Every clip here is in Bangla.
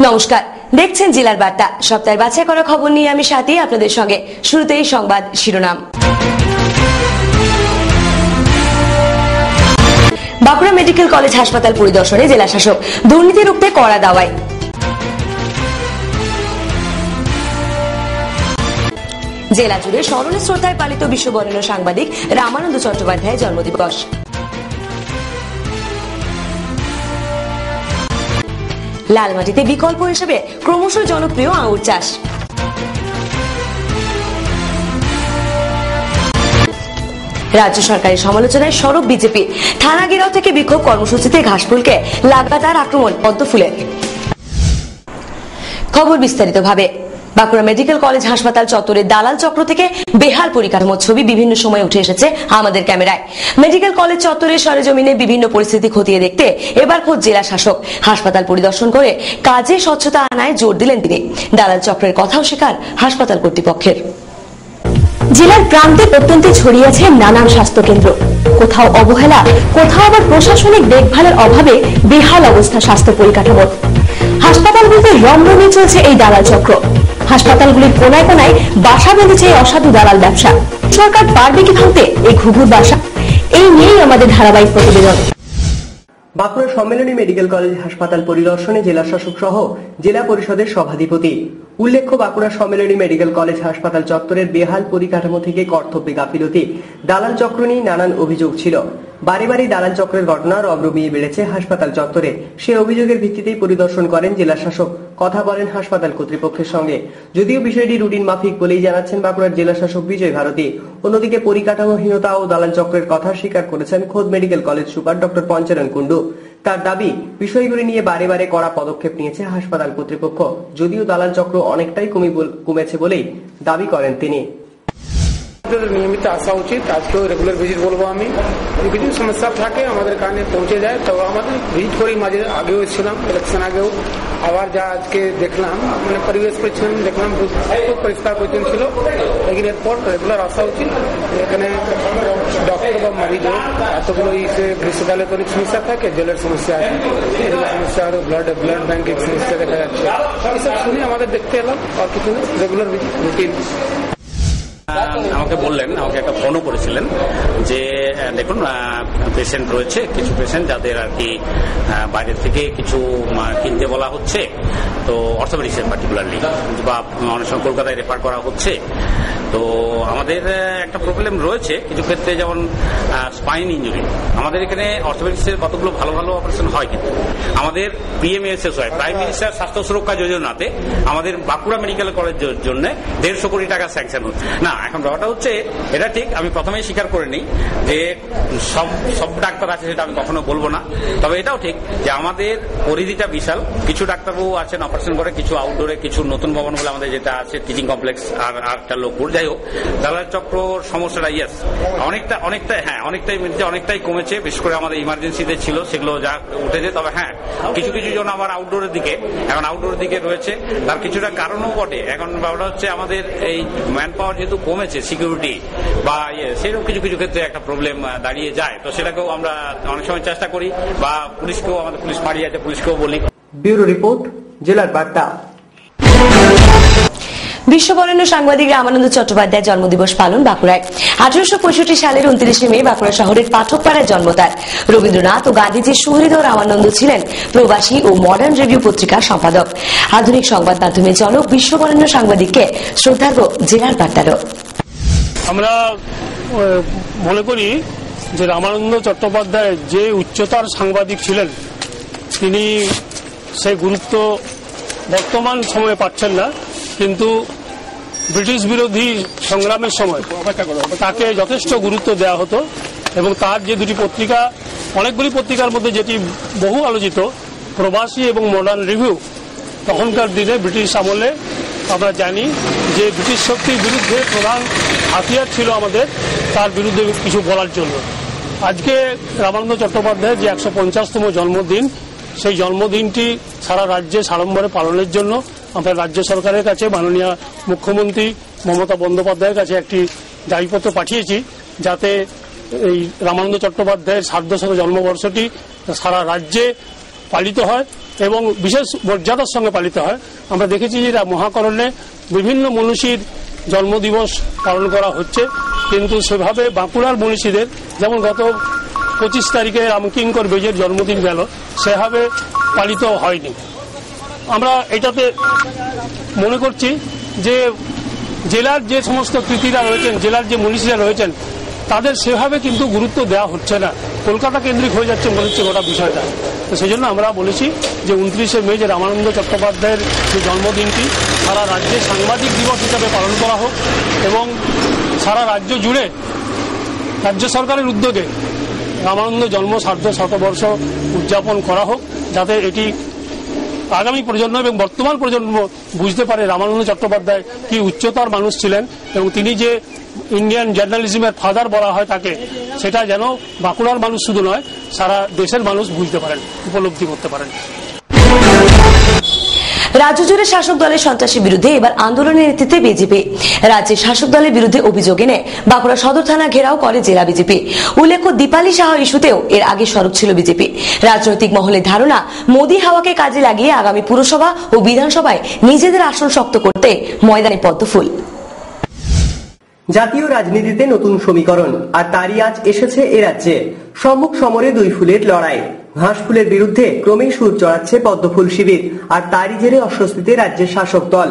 নমস্কার, দেখছেন জেলার বার্তা। সপ্তাহের বাছাই করা খবর নিয়ে আমি সাথী আপনাদের সঙ্গে। শুরুতেই সংবাদ শিরোনাম। বাঁকুড়া মেডিকেল কলেজ হাসপাতাল পরিদর্শনে জেলা শাসক, দুর্নীতি রুখতে কড়া দাওয়াই। জেলা জুড়ে স্মরণে শ্রদ্ধায় পালিত বিশ্ববরেণ্য সাংবাদিক রামানন্দ চট্টোপাধ্যায়ের জন্মদিবস। লালমাটিতে বিকল্প হিসেবে ক্রমশ জনপ্রিয় আঙুর চাষ। রাজ্য সরকারের সমালোচনায় সরব বিজেপি, থানা ঘেরাও থেকে বিক্ষোভ কর্মসূচিতে ঘাসফুলকে লাগাতার আক্রমণ পদ্মফুলের। খবর বিস্তারিতভাবে। বাঁকুড়া মেডিকেল কলেজ হাসপাতাল চত্বরে দালাল চক্র থেকে বেহাল পরিকাঠামোর ছবি বিভিন্ন সময় উঠে এসেছে আমাদের ক্যামেরায়। মেডিকেল কলেজ চত্বরের সরেজমিনে বিভিন্ন পরিস্থিতি খতিয়ে দেখতে এবার খোদ জেলা শাসক। হাসপাতাল পরিদর্শন করে কাজে স্বচ্ছতা আনায় জোর দিলেন তিনি। দালাল চক্রের কথাও স্বীকার হাসপাতাল কর্তৃপক্ষের। জেলার প্রান্তে প্রত্যন্তে ছড়িয়ে আছে নানান স্বাস্থ্য কেন্দ্র। কোথাও অবহেলা, কোথাও আবার প্রশাসনিক দেখভালের অভাবে বেহাল অবস্থা স্বাস্থ্য পরিকাঠামোর। হাসপাতালগুলিতে রমরমিয়ে চলছে এই দালাল চক্র। হাসপাতালগুলির কোনায় কোনায় বাসা বেঁধেছে এই অসাধু দালাল ব্যবসা। সরকার পারবে কি ভাঙতে এই ঘুঘুর বাসা? এই নিয়েই আমাদের ধারাবাহিক প্রতিবেদন। বাঁকুড়া সম্মেলনী মেডিকেল কলেজ হাসপাতাল পরিদর্শনে জেলা শাসক সহ জেলা পরিষদের সভাধিপতি। উল্লেখ্য, বাঁকুড়া সম্মেলনী মেডিকেল কলেজ হাসপাতাল চত্বরের বেহাল পরিকাঠামো থেকে কর্তব্যে গাফিলতি, দালাল চক্র নিয়ে নানান অভিযোগ ছিল। বাড়ি বাড়ি দালাল চক্রের ঘটনা রমরমিয়ে বেড়েছে হাসপাতাল চত্বরে। সে অভিযোগের ভিত্তিতেই পরিদর্শন করেন জেলা শাসক। কথা বলেন হাসপাতাল কর্তৃপক্ষের সঙ্গে। যদিও বিষয়টি রুটিন মাফিক বলেই জানাচ্ছেন বাঁকুড়ার জেলা শাসক বিজয় ভারতী। অন্যদিকে পরিকাঠামোহীনতা ও দালাল চক্রের কথা স্বীকার করেছেন খোদ medical college super doctor Panchanan Kundu. তার দাবি, বিষয়গুলি নিয়ে বারে বারে কড়া পদক্ষেপ নিয়েছে হাসপাতাল কর্তৃপক্ষ। যদিও দালাল চক্র অনেকটাই কমেছে বলেই দাবি করেন তিনি। নিয়মিত আসা উচিত। আজকেও রেগুলার ভিজিট বলবো আমি। কিছু সমস্যা থাকে আমাদের কানে পৌঁছে যায়, তো আমাদের ভিজিট করি। মাঝে আগেও এসেছিলাম, ইলেকশন আগেও। আবার যা আজকে দেখলাম, মানে পরিবেশ পরিচ্ছন্ন দেখলাম, খুব পরিষ্কার পরিচ্ছন্ন ছিল। লেকিন এরপর রেগুলার আসা উচিত। এখানে ডক্টর বা মরিজ এতগুলো গ্রীষ্মকালে অনেক সমস্যা থাকে, জলের সমস্যা আছে, সমস্যা আরো ব্লাড ব্যাংকের সমস্যা দেখা যাচ্ছে। এইসব শুনে আমাদের দেখতে এলাম। আর কিছু রেগুলার রুটিন। আমাকে বললেন, আমাকে একটা ফোনও করেছিলেন যে দেখুন পেশেন্ট রয়েছে, কিছু পেশেন্ট যাদের আর কি বাইরে থেকে কিছু কিনতে বলা হচ্ছে, তো অর্থোপেডিক্সের পার্টিকুলারলি, বা অনেক সময় কলকাতায় রেফার করা হচ্ছে। তো আমাদের একটা প্রবলেম রয়েছে কিছু ক্ষেত্রে, যেমন স্পাইন ইঞ্জুরি। আমাদের এখানে অর্থোপেডিক্সের কতগুলো ভালো ভালো অপারেশন হয়, কিন্তু আমাদের পিএমএসএস হয়, প্রাইম মিনিস্টার স্বাস্থ্য সুরক্ষা যোজনাতে আমাদের বাঁকুড়া মেডিকেল কলেজের জন্য 150 কোটি টাকা স্যাংশন হচ্ছে না। এখন ব্যাপারটা হচ্ছে, এটা ঠিক, আমি প্রথমেই স্বীকার করে নিই যে সব ডাক্তার আছে সেটা আমি কখনো বলবো না। তবে এটাও ঠিক যে আমাদের পরিধিটা বিশাল। কিছু ডাক্তারবাবু আছেন অপারেশন করে, কিছু আউটডোরে, কিছু নতুন ভবনগুলো আমাদের যেটা আছে টিচিং কমপ্লেক্স আর একটা লোকপুর। যাই হোক, দালাল চক্র সমস্যাটা ইয়েস অনেকটাই কমেছে। বিশেষ করে আমাদের ইমার্জেন্সিতে ছিল, সেগুলো যা উঠেছে। তবে হ্যাঁ, কিছু জন আবার আউটডোরের দিকে রয়েছে। তার কিছুটা কারণও বটে। এখন ব্যাপারটা হচ্ছে, আমাদের এই ম্যান পাওয়ার যেহেতু কমেছে, সিকিউরিটি বা সেরকম কিছু ক্ষেত্রে একটা প্রবলেম দাঁড়িয়ে যায়। তো সেটাকেও আমরা অনেক সময় চেষ্টা করি, বা পুলিশকেও, আমাদের পুলিশ ফাঁড়ি আছে, পুলিশকেও বলি। ব্যুরো রিপোর্ট, জেলার বার্তা। বিশ্ববরেণ্য সাংবাদিক রামানন্দ চট্টোপাধ্যায়ের জন্মদিবস পালন বাঁকুড়ায়। 1865 সালের 29 মে বাঁকুড়া শহরের পাঠকপাড়ায় জন্ম তার। রবীন্দ্রনাথ ও গান্ধীজির সুহৃদ রামানন্দ ছিলেন প্রবাসী ও মডার্ন রিভিউ পত্রিকার সম্পাদক। আধুনিক সংবাদ মাধ্যমের জনক বিশ্ববরেণ্য সাংবাদিককে শ্রদ্ধার্ঘ জেলার বার্তারও। আমরা মনে করি যে রামানন্দ চট্টোপাধ্যায় যে উচ্চতার সাংবাদিক ছিলেন, তিনি সেই গুরুত্ব বর্তমান সময়ে পাচ্ছেন না, কিন্তু ব্রিটিশ বিরোধী সংগ্রামের সময় তাকে যথেষ্ট গুরুত্ব দেওয়া হতো। এবং তার যে দুটি পত্রিকা, অনেকগুলি পত্রিকার মধ্যে যেটি বহু আলোচিত, প্রবাসী এবং মডার্ন রিভিউ, তখনকার দিনে ব্রিটিশ আমলে আমরা জানি যে ব্রিটিশ শক্তির বিরুদ্ধে প্রধান হাতিয়ার ছিল আমাদের, তার বিরুদ্ধে কিছু বলার জন্য। আজকে রামানন্দ চট্টোপাধ্যায়ের যে 150তম জন্মদিন, সেই জন্মদিনটি সারা রাজ্যে সাড়ম্বরে পালনের জন্য আমরা রাজ্য সরকারের কাছে মাননীয় মুখ্যমন্ত্রী মমতা বন্দ্যোপাধ্যায়ের কাছে একটি দাবিপত্র পাঠিয়েছি, যাতে এই রামানন্দ চট্টোপাধ্যায়ের 150 জন্মবর্ষটি সারা রাজ্যে পালিত হয় এবং বিশেষ মর্যাদার সঙ্গে পালিত হয়। আমরা দেখেছি যে মহাকরণে বিভিন্ন মনীষীর জন্মদিবস পালন করা হচ্ছে, কিন্তু সেভাবে বাঁকুড়ার মনীষীদের যেমন গত 25 তারিখে রামকিঙ্কর বেজের জন্মদিন গেল সেভাবে পালিত হয়নি। আমরা এটাতে মনে করছি যে জেলার যে সমস্ত কৃতীরা রয়েছেন, জেলার যে মনীষীরা রয়েছেন তাদের সেভাবে কিন্তু গুরুত্ব দেওয়া হচ্ছে না, কলকাতা কেন্দ্রিক হয়ে যাচ্ছে মনে হচ্ছে গোটা বিষয়টা। তো সেই জন্য আমরা বলেছি যে 29শে মে যে রামানন্দ চট্টোপাধ্যায়ের যে জন্মদিনটি সারা রাজ্যে সাংবাদিক দিবস হিসাবে পালন করা হোক এবং সারা রাজ্য জুড়ে রাজ্য সরকারের উদ্যোগে রামানন্দ জন্ম সার্ধ শতবর্ষ উদযাপন করা হোক, যাতে এটি আগামী প্রজন্ম এবং বর্তমান প্রজন্ম বুঝতে পারে রামানন্দ চট্টোপাধ্যায় কি উচ্চতার মানুষ ছিলেন এবং তিনি যে ইন্ডিয়ান জার্নালিজমের ফাদার বলা হয় তাকে, সেটা যেন বাঁকুড়ার মানুষ শুধু নয় সারা দেশের মানুষ বুঝতে পারেন, উপলব্ধি করতে পারেন। রাজ্য জুড়ে শাসক দলের সন্ত্রাসের বিরুদ্ধে এবার আন্দোলনের নেতৃত্বে বিজেপি। রাজ্যে শাসক দলের বিরুদ্ধে অভিযোগ এনে বাঁকুড়া সদর থানা ঘেরাও করে জেলা বিজেপি। উল্লেখ্য, দীপালি সাহা ইস্যুতেও এর আগে সরব ছিল বিজেপি। রাজনৈতিক মহলের ধারণা, মোদী হাওয়াকে কাজে লাগিয়ে আগামী পুরসভা ও বিধানসভায় নিজেদের আসন শক্ত করতে ময়দানে পদ্মফুল। জাতীয় রাজনীতিতে নতুন সমীকরণ, আর তারই আজ এসেছে এ রাজ্যে। সম্মুখ সমরে দুই ফুলের লড়াই। ঘাস ফুলের বিরুদ্ধে ক্রমেই সুর চড়াচ্ছে পদ্মফুল শিবির, আর তারই জেরে অস্বস্তিতে রাজ্যের শাসক দল।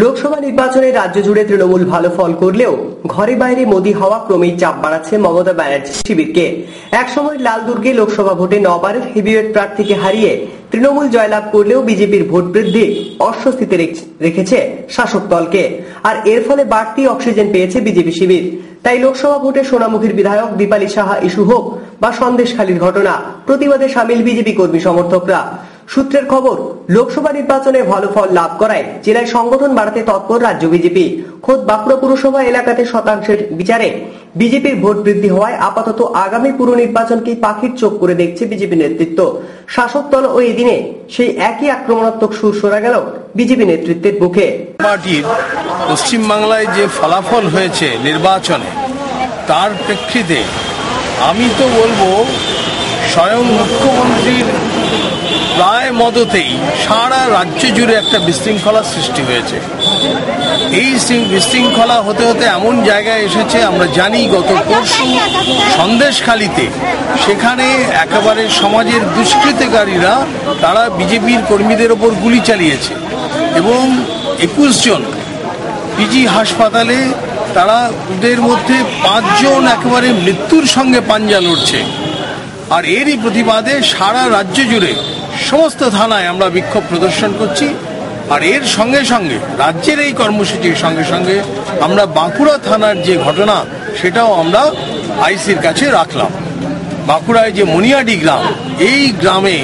লোকসভা নির্বাচনে রাজ্য জুড়ে তৃণমূল ভালো ফল করলেও ঘরে বাইরে মোদী হাওয়া ক্রমেই চাপ বাড়াচ্ছে মমতা ব্যানার্জি শিবিরকে। একসময় লালদুর্গে লোকসভা ভোটে 9 বারের হেভিওয়েট প্রার্থীকে হারিয়ে তৃণমূল জয়লাভ করলেও বিজেপির ভোট বৃদ্ধি অস্বস্তিতে রেখেছে শাসক দলকে, আর এর ফলে বাড়তি অক্সিজেন পেয়েছে বিজেপি শিবির। তাই লোকসভা ভোটে সোনামুখীর বিধায়ক দীপালি সাহা ইস্যু হোক বা সন্দেশখালীর ঘটনা, প্রতিবাদে সামিল বিজেপি কর্মী সমর্থকরা। সূত্রের খবর, লোকসভা নির্বাচনে ভালো ফল লাভ করায় জেলায় সংগঠন বাড়াতে তৎপর রাজ্য বিজেপি। খোদ বাঁকুড়া পুরসভা এলাকাতে শতাংশের বিচারে বিজেপির ভোট বৃদ্ধি হওয়ায় আপাতত আগামী পুর নির্বাচনকেই পাখির চোখ করে দেখছে বিজেপি নেতৃত্ব। শাসক দল ও এদিনে সেই একই আক্রমণাত্মক সুর শোনা গেল বিজেপি নেতৃত্বের মুখে। পার্টির পশ্চিমবাংলায় যে ফলাফল হয়েছে নির্বাচনে, তার প্রেক্ষিতে আমি তো বলবো স্বয়ং মুখ্যমন্ত্রীর প্রায় মদতেই সারা রাজ্য জুড়ে একটা বিশৃঙ্খলার সৃষ্টি হয়েছে। এই বিশৃঙ্খলা হতে হতে এমন জায়গায় এসেছে, আমরা জানি গত পরশু সন্দেশখালীতে সেখানে একেবারে সমাজের দুষ্কৃতিকারীরা তারা বিজেপির কর্মীদের ওপর গুলি চালিয়েছে এবং 21 জন পিজি হাসপাতালে, তারা ওদের মধ্যে 5 জন একেবারে মৃত্যুর সঙ্গে পাঞ্জা লড়ছে। আর এরই প্রতিবাদে সারা রাজ্য জুড়ে সমস্ত থানায় আমরা বিক্ষোভ প্রদর্শন করছি। আর এর সঙ্গে সঙ্গে রাজ্যের এই কর্মসূচির সঙ্গে সঙ্গে আমরা বাঁকুড়া থানার যে ঘটনা সেটাও আমরা আইসির কাছে রাখলাম। বাঁকুড়ায় যে মনিয়াডি গ্রাম, এই গ্রামে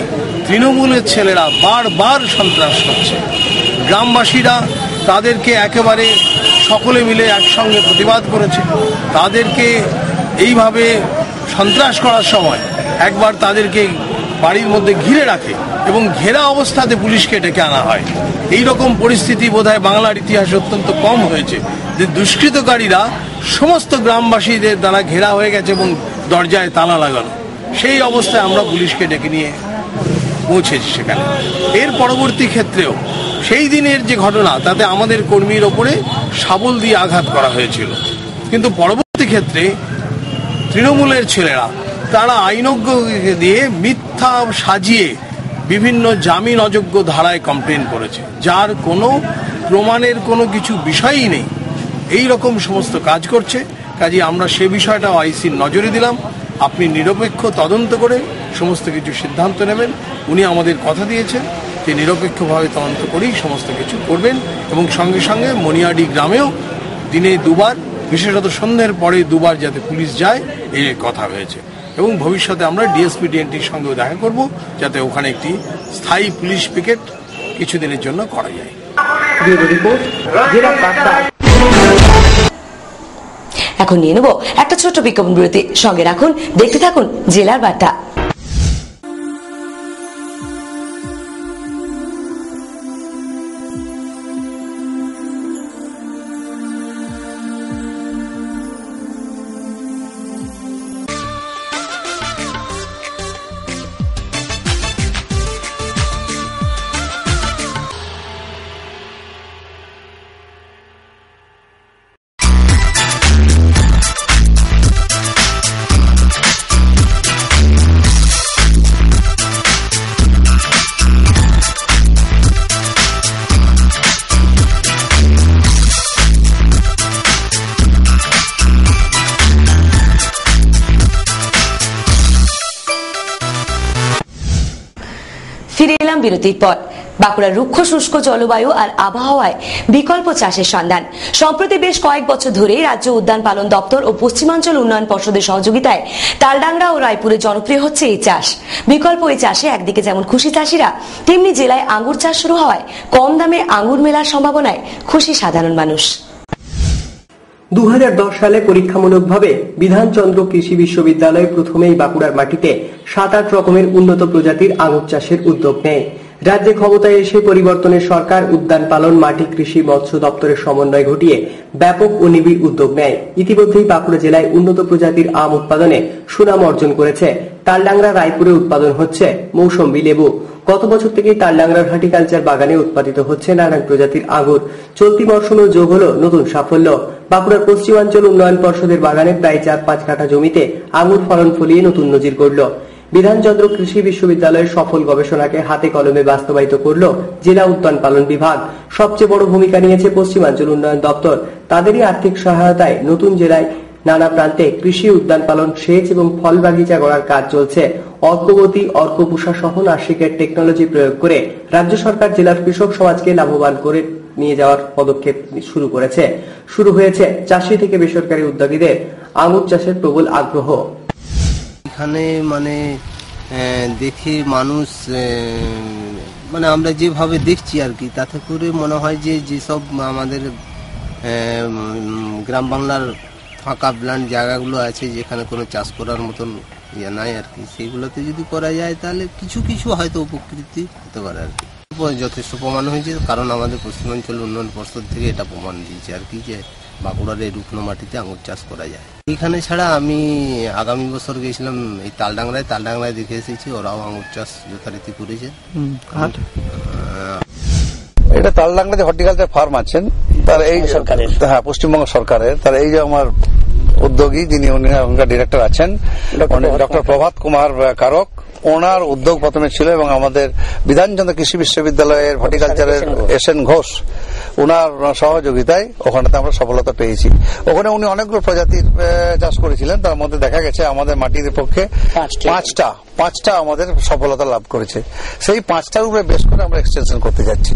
তৃণমূলের ছেলেরা বারবার সন্ত্রাস করছে। গ্রামবাসীরা তাদেরকে একেবারে সকলে মিলে একসঙ্গে প্রতিবাদ করেছে। তাদেরকে এইভাবে সন্ত্রাস করার সময় একবার তাদেরকে বাড়ির মধ্যে ঘিরে রাখে এবং ঘেরা অবস্থাতে পুলিশকে ডেকে আনা হয়। এই রকম পরিস্থিতি বোধহয় বাংলার ইতিহাসে অত্যন্ত কম হয়েছে, যে দুষ্কৃতকারীরা সমস্ত গ্রামবাসীদের দ্বারা ঘেরা হয়ে গেছে এবং দরজায় তালা লাগানো। সেই অবস্থায় আমরা পুলিশকে ডেকে নিয়ে পৌঁছেছি সেখানে। এর পরবর্তী ক্ষেত্রেও সেই দিনের যে ঘটনা, তাতে আমাদের কর্মীর ওপরে শাবল দিয়ে আঘাত করা হয়েছিল, কিন্তু পরবর্তী ক্ষেত্রে তৃণমূলের ছেলেরা তারা আইনজ্ঞকে দিয়ে মিথ্যা সাজিয়ে বিভিন্ন জামিন অযোগ্য ধারায় কমপ্লেন করেছে, যার কোনো প্রমাণের কোনো কিছু বিষয়ই নেই। এই রকম সমস্ত কাজ করছে। কাজে আমরা সে বিষয়টাও আইসির নজরে দিলাম। আপনি নিরপেক্ষ তদন্ত করে সমস্ত কিছু সিদ্ধান্ত নেবেন। উনি আমাদের কথা দিয়েছেন যে নিরপেক্ষভাবে তদন্ত করেই সমস্ত কিছু করবেন এবং সঙ্গে সঙ্গে মনিয়াডি গ্রামেও দিনে 2 বার, বিশেষত সন্ধ্যের পরে 2 বার যাতে পুলিশ যায়, এই কথা হয়েছে। এবং ভবিষ্যতে আমরা ডিএসপি ডিএনটির সঙ্গেও দেখা করব, যাতে ওখানে একটি স্থায়ী পুলিশ পিকেট কিছুদিনের জন্য করা যায়। এখন নিয়ে নেব একটা ছোট্ট বিজ্ঞাপন বিরতি। সঙ্গে রাখুন, দেখতে থাকুন জেলার বার্তা। বিরতির পর। বাঁকুড়ার রুক্ষ শুষ্ক জলবায়ু আর আবহাওয়ায় বিকল্প চাষের সন্ধান। সম্প্রতি বেশ কয়েক বছর ধরেই রাজ্য উদ্যান পালন দপ্তর ও পশ্চিমাঞ্চল উন্নয়ন পর্ষদের সহযোগিতায় তালডাংরা ও রায়পুরে জনপ্রিয় হচ্ছে এই চাষ। বিকল্প এই চাষে একদিকে যেমন খুশি চাষিরা, তেমনি জেলায় আঙ্গুর চাষ শুরু হওয়ায় কম দামে আঙ্গুর মেলার সম্ভাবনায় খুশি সাধারণ মানুষ। 2010 সালে পরীক্ষামূলকভাবে বিধানচন্দ্র কৃষি বিশ্ববিদ্যালয় প্রথমেই বাঁকুড়ার মাটিতে 7-8 রকমের উন্নত প্রজাতির আঙুর চাষের উদ্যোগ নেয়। রাজ্যে ক্ষমতায় এসে পরিবর্তনের সরকার উদ্যান পালন, মাটি, কৃষি, মৎস্য দপ্তরের সমন্বয় ঘটিয়ে ব্যাপক ও নিবিড় উদ্যোগ নেয়। ইতিমধ্যেই বাঁকুড়া জেলায় উন্নত প্রজাতির আম উৎপাদনে সুনাম অর্জন করেছে। তালডাংরা, রায়পুরে উৎপাদন হচ্ছে মৌসম্বি লেবু। গত বছর থেকেই তালডাংরার হর্টিকালচার বাগানে উৎপাদিত হচ্ছে নানান প্রজাতির আঙুর। চলতি মরশুমেও যোগ হলো নতুন সাফল্য। বাঁকুড়ার পশ্চিমাঞ্চল উন্নয়ন পর্ষদের বাগানে প্রায় 4-5 কাঠা জমিতে আঙুর ফলন ফলিয়ে নতুন নজির গড়ল। বিধানচন্দ্র কৃষি বিশ্ববিদ্যালয়ের সফল গবেষণাকে হাতে কলমে বাস্তবায়িত করল জেলা উদ্যান পালন বিভাগ। সবচেয়ে বড় ভূমিকা নিয়েছে পশ্চিমাঞ্চল উন্নয়ন দপ্তর। তাদেরই আর্থিক সহায়তায় নতুন জেলায় নানা প্রান্তে কৃষি, উদ্যান পালন, সেচ এবং ফল বাগিচা গড়ার কাজ চলছে। অর্কবতী, অর্কপুষা সহ নাসিকের টেকনোলজি প্রয়োগ করে রাজ্য সরকার জেলার কৃষক সমাজকে লাভবান করে নিয়ে যাওয়ার পদক্ষেপ শুরু করেছে। শুরু হয়েছে চাষি থেকে বেসরকারি উদ্যোগীদের আঙুর চাষের প্রবল আগ্রহ। এখানে দেখে মানুষ আমরা যেভাবে দেখছি আর কি, তাতে করে মনে হয় যে যেসব আমাদের গ্রাম বাংলার ফাঁকা ল্যান্ড জায়গাগুলো আছে, যেখানে কোনো চাষ করার মতন ইয়ে নাই আর কি, সেইগুলোতে যদি করা যায় তাহলে কিছু কিছু হয়তো উপকৃতি হতে পারে আর কি। যথেষ্ট প্রমাণ হয়েছে, কারণ আমাদের পশ্চিমাঞ্চল উন্নয়ন পর্ষদ থেকে এটা প্রমাণ দিয়েছে আর কি, যে বাঁকুড়ার এই রুগ্ন মাটিতে আঙুর চাষ করা যায়। এইখানে ছাড়া আমি আগামী বছর গেছিলাম এই তালডাংরায় দেখে এসেছি, ওরাও আঙুর চাষ যথারীতি করেছে। এটা তালডাংরা যে হর্টিকালচার ফার্ম আছেন, তার এই সরকারের, হ্যাঁ, পশ্চিমবঙ্গ সরকারের, তার এই যে আমার উদ্যোগী যিনি ডিরেক্টর আছেন ডক্টর প্রভাত কুমার কারক, ওনার উদ্যোগ প্রথমে ছিল এবং আমাদের বিধানচন্দ্র কৃষি বিশ্ববিদ্যালয়ের হর্টিকালচারের এসএন ঘোষ, ওনার সহযোগিতায় ওখানেতে আমরা সফলতা পেয়েছি। ওখানে উনি অনেকগুলো প্রজাতির চাষ করেছিলেন, তার মধ্যে দেখা গেছে আমাদের মাটির পক্ষে পাঁচটা আমাদের সফলতা লাভ করেছে। সেই 5টার উপরে বেশ করে আমরা এক্সটেনশন করতে যাচ্ছি।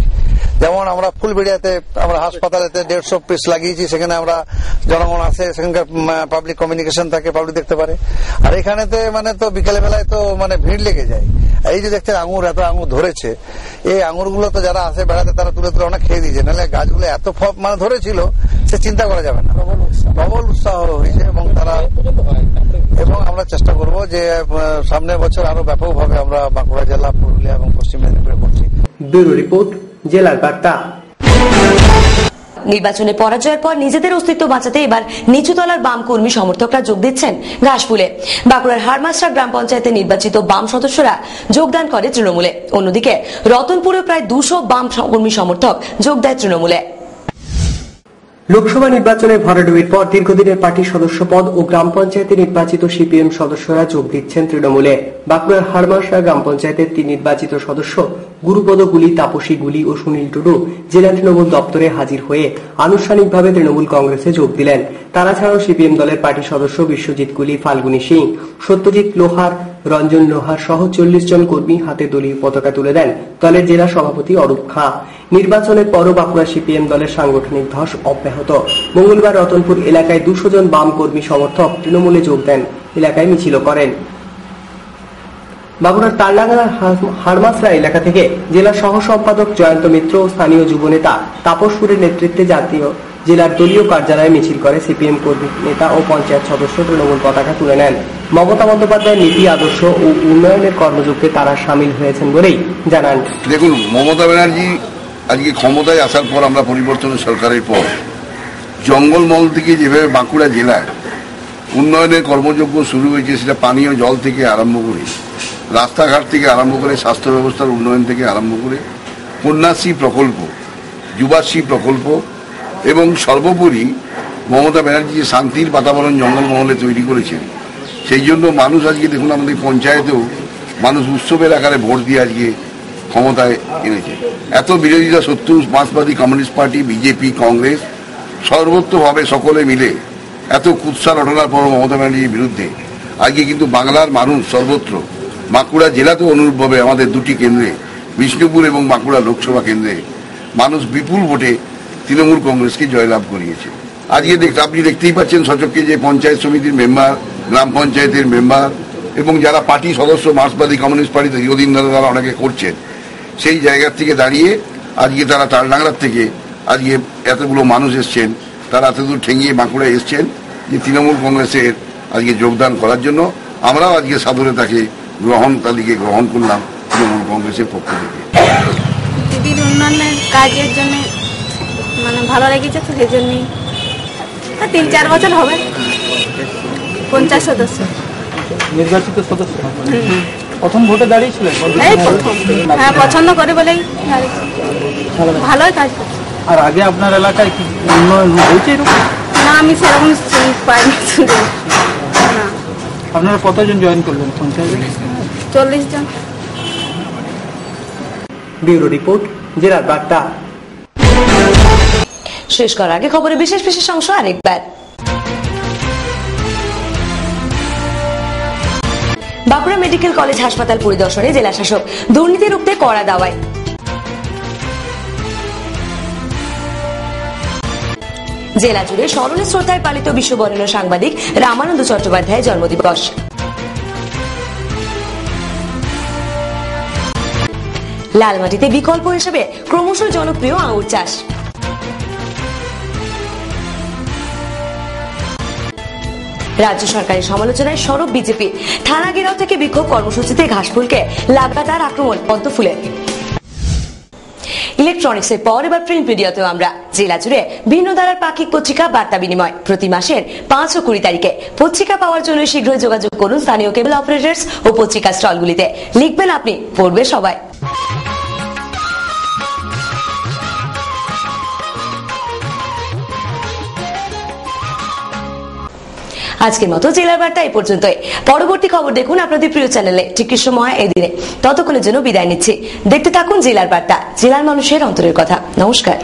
যেমন আমরা ফুলবেড়িয়াতে, আমরা হাসপাতালেতে 150 পিস লাগিয়েছি, সেখানে আমরা জনগণ আসে, সেখানকার পাবলিক কমিউনিকেশন থাকে, পাবলিক দেখতে পারে। আর এখানেতে তো বিকেলে বেলায় তো ভিড় লেগে যায়। এই যে দেখছেন আঙুর, এত আঙুর ধরেছে, এই আঙুরগুলো তো যারা আসে বেড়াতে তারা তুলে তুলে অনেক খেয়ে দিয়েছে, নাহলে গাছগুলো এত ধরেছিল সে চিন্তা করা যাবে না। প্রবল উৎসাহ হয়েছে এবং আমরা চেষ্টা করব যে সামনের বছর আরো ব্যাপকভাবে আমরা বাঁকুড়া জেলা, পুরুলিয়া এবং পশ্চিম মেদিনীপুরে করছি। ব্যুরো রিপোর্ট, জেলার বার্তা। নির্বাচনে পরাজয়ের পর নিজেদের অস্তিত্ব বাঁচাতে এবার নিচুতলার বাম কর্মী সমর্থকরা যোগ দিচ্ছেন ঘাসফুলে। বাঁকুড়ার হারমাসরা গ্রাম পঞ্চায়েতে নির্বাচিত বাম সদস্যরা যোগদান করে তৃণমূলে। অন্যদিকে রতনপুরে প্রায় 200 বাম কর্মী সমর্থক যোগ দেয় তৃণমূলে। লোকসভা নির্বাচনে ভরাডুবির পর দীর্ঘদিনের পার্টি সদস্য পদ ও গ্রাম পঞ্চায়েতে নির্বাচিত সিপিএম সদস্যরা যোগ দিচ্ছেন তৃণমূলে। বাঁকুড়ার হারমাসরা গ্রাম পঞ্চায়েতের 3 নির্বাচিত সদস্য গুরুপদ গুলি, তাপসী গুলি ও সুনীল টুডু জেলা তৃণমূল দপ্তরে হাজির হয়ে আনুষ্ঠানিকভাবে তৃণমূল কংগ্রেসে যোগ দিলেন। তারা ছাড়াও সিপিএম দলের পার্টি সদস্য বিশ্বজিৎ গুলি, ফাল্গুনী সিং, সত্যজিৎ লোহার, রঞ্জন লোহার সহ 40 জন কর্মী হাতে দলীয় পতাকা তুলে দেন দলের জেলা সভাপতি অরূপ খাঁ। নির্বাচনের পরও বাঁকুড়া সিপিএম দলের সাংগঠনিক ধস অব্যাহত। মঙ্গলবার রতনপুর এলাকায় 200 জন বাম কর্মী সমর্থক তৃণমূলে যোগ দেন, এলাকায় মিছিল করেন। বাঁকুড়ার তালডাংরা হারমাসরা এলাকা থেকে জেলা সহ সম্পাদক জয়ন্ত মিত্র ও স্থানীয় যুবনেতা তাপসপুরের নেতৃত্বে জাতীয় জেলার দলীয় কার্যালয়ে মিছিল করে সিপিএম কর্মী নেতা ও পঞ্চায়েত সদস্য তৃণমূল পতাকা তুলে নেন। মমতা বন্দ্যোপাধ্যায়ের নীতি, আদর্শ ও উন্নয়নের কর্মযজ্ঞে তারা সামিল হয়েছেন বলেই জানান। দেখুন, মমতা ব্যানার্জি আজকে ক্ষমতায় আসার পর, আমরা পরিবর্তনের সরকারের পর জঙ্গলমহল থেকে যেভাবে বাঁকুড়া জেলায় উন্নয়নের কর্মযজ্ঞ শুরু হয়েছে, সেটা পানীয় জল থেকে আরম্ভ করে, রাস্তাঘাট থেকে আরম্ভ করে, স্বাস্থ্য ব্যবস্থার উন্নয়ন থেকে আরম্ভ করে, কন্যাশ্রী প্রকল্প, যুবাশ্রী প্রকল্প এবং সর্বোপরি মমতা ব্যানার্জি যে শান্তির বাতাবরণ জঙ্গলমহলে তৈরি করেছেন, সেই জন্য মানুষ আজকে দেখুন আমাদের পঞ্চায়েতেও মানুষ উৎসবের আকারে ভোট দিয়ে আজকে ক্ষমতায় এনেছে। এত বিরোধিতা সত্ত্বেও মার্ক্সবাদী কমিউনিস্ট পার্টি, বিজেপি, কংগ্রেস সর্বত্রভাবে সকলে মিলে এত কুৎসা রটনার পর মমতা ব্যানার্জির বিরুদ্ধে আজকে কিন্তু বাংলার মানুষ সর্বত্র, বাঁকুড়া জেলাতেও অনুরূপভাবে আমাদের 2টি কেন্দ্রে বিষ্ণুপুর এবং বাঁকুড়া লোকসভা কেন্দ্রে মানুষ বিপুল ভোটে তৃণমূল কংগ্রেসকে জয়লাভ করিয়েছে। আজকে আপনি দেখতেই পাচ্ছেন সচক্ষে যে পঞ্চায়েত সমিতির মেম্বার, গ্রাম পঞ্চায়েতের মেম্বার এবং যারা পার্টি সদস্য মার্ক্সবাদী কমিউনিস্ট পার্টিতে দীর্ঘদিন ধরে তারা অনেকে করছেন, সেই জায়গার থেকে দাঁড়িয়ে আজকে তারা তালডাংরার থেকে আজকে এতগুলো মানুষ এসছেন, তারা এতদূর ঠেঙিয়ে বাঁকুড়ায় এসছেন যে তৃণমূল কংগ্রেসের আজকে যোগদান করার জন্য। আমরাও আজকে সাদরে তাকে তালিকে গ্রহণ করলাম তৃণমূল কংগ্রেসের পক্ষ থেকে। দিদির উন্নয়নের কাজের জন্য মানে ভালো লেগেছে, তো সেই জন্যই 3-4 বছর হবে। 50 সদস্য নির্বাচিত সদস্য প্রথম ভোটে দাঁড়িয়েছিলেন? এই প্রথম। হ্যাঁ, পছন্দ করে বলেই ভালোই কাজ করছে। আর আগে আপনার এলাকায় কি উন্নয়ন হয়েছে এরকম? না, আমি সেরকম পাইনি। না। আপনারা কতজন জয়েন করলেন পঞ্চায়েতে? 40 জন। ব্যুরো রিপোর্ট, জেলার বার্তা। শেষ করার আগে খবরের বিশেষ বিশেষ অংশ আরেকবার। বাঁকুড়া মেডিকেল কলেজ হাসপাতাল পরিদর্শনে জেলা শাসক, দুর্নীতি রুখতে কড়া দাওয়াই। জেলা জুড়ে স্মরণে শ্রদ্ধায় পালিত বিশ্ববরেণ্য সাংবাদিক রামানন্দ চট্টোপাধ্যায়ের জন্মদিবস। লালমাটিতে বিকল্প হিসেবে ক্রমশ জনপ্রিয় আঙুর চাষ। রাজ্য সরকারের সমালোচনায় সরব বিজেপি, থানা ঘেরাও থেকে বিক্ষোভ কর্মসূচিতে ঘাসফুলকে লাগাতার আক্রমণ পদ্মফুলের। ইলেকট্রনিক্সের পর এবার প্রিন্ট মিডিয়াতেও আমরা। জেলা জুড়ে ভিন্ন ধারার পাক্ষিক পত্রিকা বার্তা বিনিময় প্রতি মাসের 5 ও 20 তারিখে। পত্রিকা পাওয়ার জন্য শীঘ্রই যোগাযোগ করুন স্থানীয় কেবল অপারেটরস ও পত্রিকা স্টলগুলিতে। লিখবেন আপনি, পড়বে সবাই। আজকের মতো জেলার বার্তা এই পর্যন্তই। পরবর্তী খবর দেখুন আপনাদের প্রিয় চ্যানেলে ঠিক সময় এই দিনে। ততক্ষণের জন্য বিদায় নিচ্ছি। দেখতে থাকুন জেলার বার্তা, জেলার মানুষের অন্তরের কথা। নমস্কার।